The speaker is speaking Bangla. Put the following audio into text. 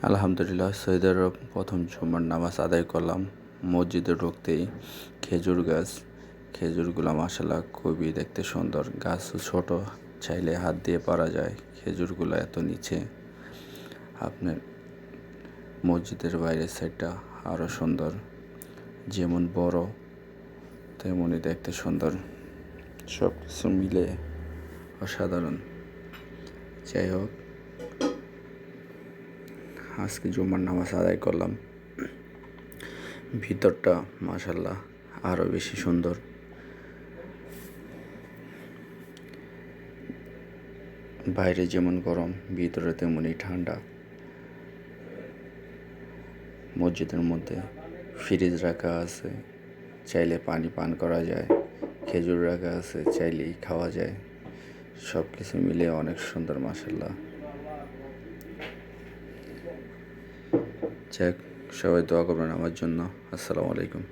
আলহামদুলিল্লাহ, সৌদি আরব প্রথম জুমার নামাজ আদায় করলাম। মসজিদে ঢুকতেই খেজুর গাছ, খেজুরগুলো মাশাআল্লাহ খুবই দেখতে সুন্দর। গাছ ছোট, চাইলে হাত দিয়ে পারা যায়। খেজুরগুলো এত নিচে, আপনার মসজিদের বাইরের সাইডটা আরও সুন্দর। যেমন বড় তেমনই দেখতে সুন্দর। সব কিছু মিলে অসাধারণ। যাই হোক, আজকে জুমার নামাজ আদায় করলাম। ভিতরটা মাশাআল্লাহ আরও বেশি সুন্দর। বাইরে যেমন গরম, ভিতরে তেমনই ঠান্ডা। মসজিদের মধ্যে ফ্রিজ রাখা আছে, চাইলে পানি পান করা যায়। খেজুর রাখা আছে, চাইলেই খাওয়া যায়। সব কিছু মিলে অনেক সুন্দর মাশাআল্লাহ। যাক, সবাই দোয়া করবেন আমার জন্য। আসসালামু আলাইকুম।